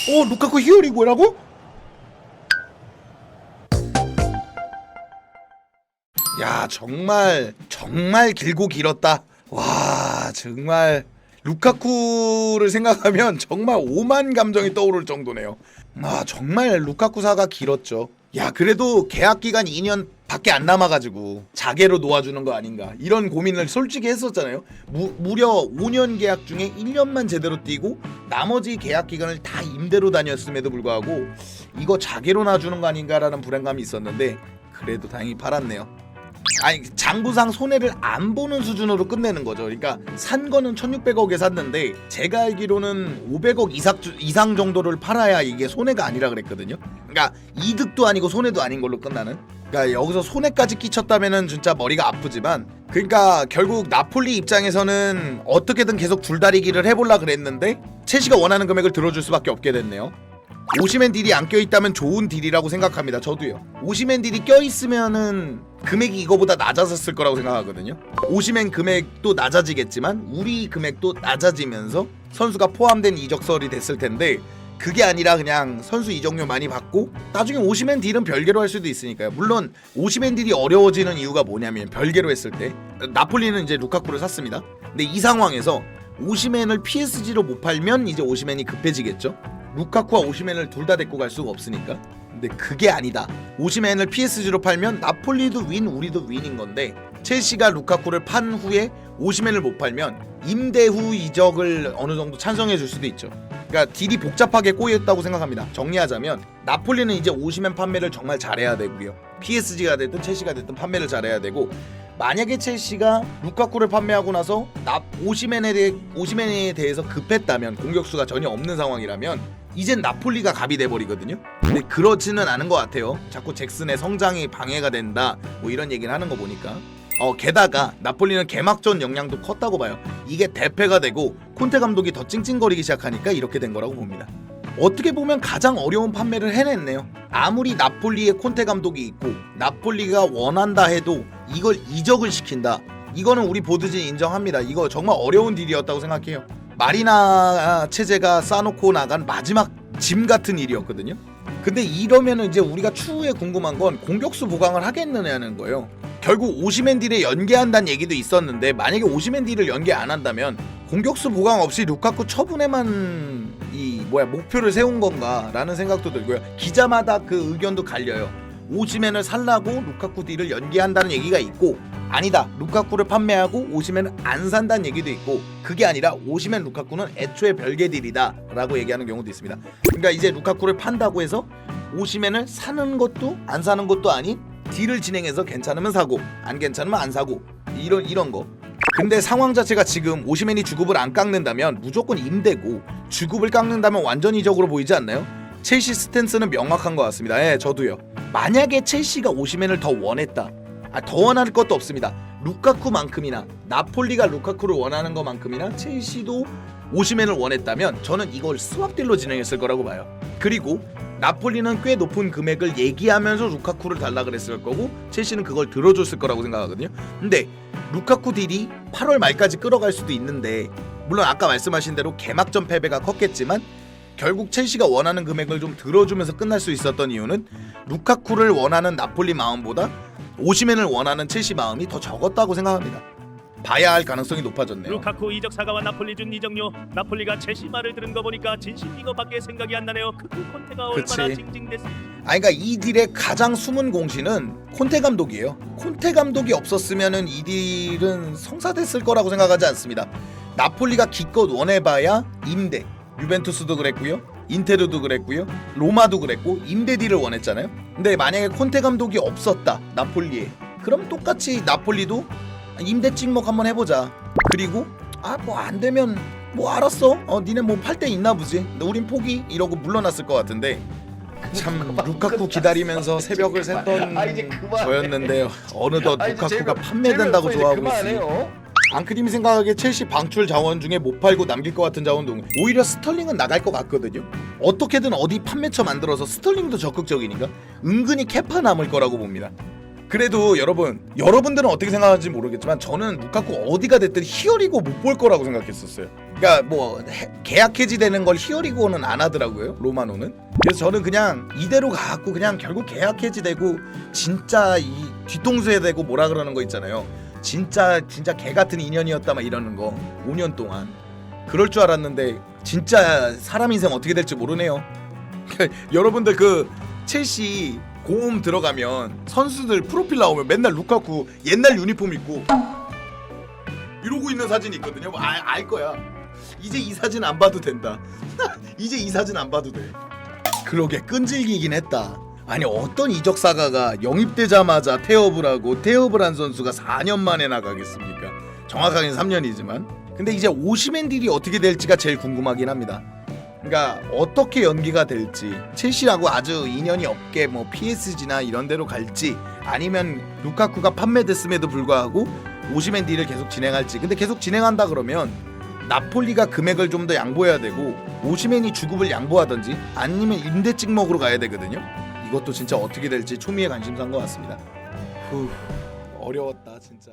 루카쿠 히어리고라고? 야, 정말 길고 길었다. 와, 정말 루카쿠를 생각하면 정말 오만 감정이 떠오를 정도네요. 아, 정말 루카쿠사가 길었죠. 야, 그래도 계약 기간 2년 밖에 안 남아가지고 자개로 놓아주는 거 아닌가 이런 고민을 솔직히 했었잖아요. 무려 5년 계약 중에 1년만 제대로 뛰고 나머지 계약 기간을 다 임대로 다녔음에도 불구하고 이거 자개로 놔주는 거 아닌가라는 불안감이 있었는데 그래도 다행히 팔았네요. 아니, 장부상 손해를 안 보는 수준으로 끝내는 거죠. 그러니까 산 거는 1600억에 샀는데 제가 알기로는 500억 이상 정도를 팔아야 이게 손해가 아니라 그랬거든요. 그러니까 이득도 아니고 손해도 아닌 걸로 끝나는. 그러니까 여기서 손해까지 끼쳤다면은 진짜 머리가 아프지만, 그러니까 결국 나폴리 입장에서는 어떻게든 계속 줄다리기를 해보려 그랬는데 첼시가 원하는 금액을 들어줄 수밖에 없게 됐네요. 오시멘 딜이 안 껴있다면 좋은 딜이라고 생각합니다. 저도요. 오시멘 딜이 껴있으면은 금액이 이거보다 낮아졌을 거라고 생각하거든요. 오시멘 금액도 낮아지겠지만 우리 금액도 낮아지면서 선수가 포함된 이적설이 됐을 텐데 그게 아니라 그냥 선수 이적료 많이 받고 나중에 오시멘 딜은 별개로 할 수도 있으니까요. 물론 오시멘 딜이 어려워지는 이유가 뭐냐면 별개로 했을 때 나폴리는 이제 루카쿠를 샀습니다. 근데 이 상황에서 오시멘을 PSG로 못 팔면 이제 오시멘이 급해지겠죠. 루카쿠와 오시멘을 둘 다 데리고 갈 수가 없으니까. 근데 그게 아니다. 오시멘을 PSG로 팔면 나폴리도 윈, 우리도 윈인 건데 첼시가 루카쿠를 판 후에 오시멘을 못 팔면 임대 후 이적을 어느 정도 찬성해 줄 수도 있죠. 그러니까 딜이 복잡하게 꼬였다고 생각합니다. 정리하자면 나폴리는 이제 오시멘 판매를 정말 잘해야 되고요. PSG가 됐든 첼시가 됐든 판매를 잘해야 되고, 만약에 첼시가 루카쿠를 판매하고 나서 오시멘에 대해서 급했다면, 공격수가 전혀 없는 상황이라면 이젠 나폴리가 갑이 돼버리거든요. 근데 그렇지는 않은 것 같아요. 자꾸 잭슨의 성장이 방해가 된다 뭐 이런 얘기를 하는 거 보니까. 게다가 나폴리는 개막전 역량도 컸다고 봐요. 이게 대패가 되고 콘테 감독이 더 찡찡거리기 시작하니까 이렇게 된 거라고 봅니다. 어떻게 보면 가장 어려운 판매를 해냈네요. 아무리 나폴리에 콘테 감독이 있고 나폴리가 원한다 해도 이걸 이적을 시킨다, 이거는 우리 보드진 인정합니다. 이거 정말 어려운 딜이었다고 생각해요. 마리나 체제가 쌓아놓고 나간 마지막 짐 같은 일이었거든요. 근데 이러면은 이제 우리가 추후에 궁금한 건 공격수 보강을 하겠느냐는 거예요. 결국 오시멘 딜에 연계한다는 얘기도 있었는데 만약에 오시멘 딜을 연계 안 한다면 공격수 보강 없이 루카쿠 처분에만 목표를 세운 건가라는 생각도 들고요. 기자마다 그 의견도 갈려요. 오시멘을 살라고 루카쿠 딜을 연계한다는 얘기가 있고, 아니다, 루카쿠를 판매하고 오시멘을 안 산다는 얘기도 있고, 그게 아니라 오시멘 루카쿠는 애초에 별개 딜이다 라고 얘기하는 경우도 있습니다. 그러니까 이제 루카쿠를 판다고 해서 오시멘을 사는 것도 안 사는 것도 아닌 딜을 진행해서 괜찮으면 사고 안 괜찮으면 안 사고 이런 거. 근데 상황 자체가 지금 오시멘이 주급을 안 깎는다면 무조건 임대고, 주급을 깎는다면 완전 이적으로 보이지 않나요? 첼시 스탠스는 명확한 것 같습니다. 예, 저도요. 만약에 첼시가 오시멘을 더 원했다, 더 원할 것도 없습니다. 루카쿠만큼이나 나폴리가 루카쿠를 원하는 것만큼이나 첼시도 오시멘을 원했다면 저는 이걸 스왑딜로 진행했을 거라고 봐요. 그리고 나폴리는 꽤 높은 금액을 얘기하면서 루카쿠를 달라 그랬을 거고 첼시는 그걸 들어줬을 거라고 생각하거든요. 근데 루카쿠 딜이 8월 말까지 끌어갈 수도 있는데, 물론 아까 말씀하신 대로 개막전 패배가 컸겠지만 결국 첼시가 원하는 금액을 좀 들어주면서 끝날 수 있었던 이유는 루카쿠를 원하는 나폴리 마음보다 오시멘을 원하는 첼시 마음이 더 적었다고 생각합니다. 봐야 할 가능성이 높아졌네요. 루카쿠 이적 사과와 나폴리 준 이적료, 나폴리가 첼시 말을 들은 거 보니까 진심 이거밖에 생각이 안 나네요. 콘테가 얼마나 징징댔을지. 그러니까 이 딜의 가장 숨은 공신은 콘테 감독이에요. 콘테 감독이 없었으면은 이 딜은 성사됐을 거라고 생각하지 않습니다. 나폴리가 기껏 원해봐야 임대, 유벤투스도 그랬고요, 인테르도 그랬고요, 로마도 그랬고 임대 딜을 원했잖아요. 근데 만약에 콘테 감독이 없었다 나폴리에, 그럼 똑같이 나폴리도 임대 찍먹 한번 해보자. 그리고 뭐 안되면 알았어, 니네 뭐 팔 때 있나 보지, 근데 우린 포기 이러고 물러났을 것 같은데, 참 루카쿠 기다리면서 새벽을 샜던 저였는데요. 어느덧 루카쿠가 판매된다고 좋아하고 있으니 앙크림이 생각하기에 첼시 방출 자원 중에 못 팔고 남길 것 같은 자원도 오히려 스털링은 나갈 것 같거든요. 어떻게든 어디 판매처 만들어서, 스털링도 적극적이니까 은근히 캐파 남을 거라고 봅니다. 그래도 여러분들은 어떻게 생각하는지 모르겠지만 저는 루카쿠 어디가 됐든 히어리고 못 볼 거라고 생각했었어요. 그러니까 뭐 계약 해지되는 걸 히어리고는 안 하더라고요, 로마노는. 그래서 저는 그냥 이대로 가갖고 그냥 결국 계약 해지되고 진짜 이 뒤통수에 대고 뭐라 그러는 거 있잖아요. 진짜 개 같은 인연이었다 막 이러는 거 5년 동안 그럴 줄 알았는데 진짜 사람 인생 어떻게 될지 모르네요. 여러분들 그 첼시 고음 들어가면 선수들 프로필 나오면 맨날 루카쿠 옛날 유니폼 입고 이러고 있는 사진이 있거든요. 알 거야. 이제 이 사진 안 봐도 된다. 이제 이 사진 안 봐도 돼. 그러게 끈질기긴 했다. 아니 어떤 이적 사가가 영입되자마자 태업을 하고 태업을 한 선수가 4년 만에 나가겠습니까? 정확하게는 3년이지만. 근데 이제 오시맨 딜이 어떻게 될지가 제일 궁금하긴 합니다. 그러니까 어떻게 연기가 될지, 첼시하고 아주 인연이 없게 뭐 PSG나 이런 데로 갈지, 아니면 루카쿠가 판매됐음에도 불구하고 오시맨 딜을 계속 진행할지. 근데 계속 진행한다 그러면 나폴리가 금액을 좀 더 양보해야 되고 오시맨이 주급을 양보하든지 아니면 임대 찍먹으로 가야 되거든요. 이것도 진짜 어떻게 될지 초미의 관심사인 것 같습니다. 어려웠다 진짜.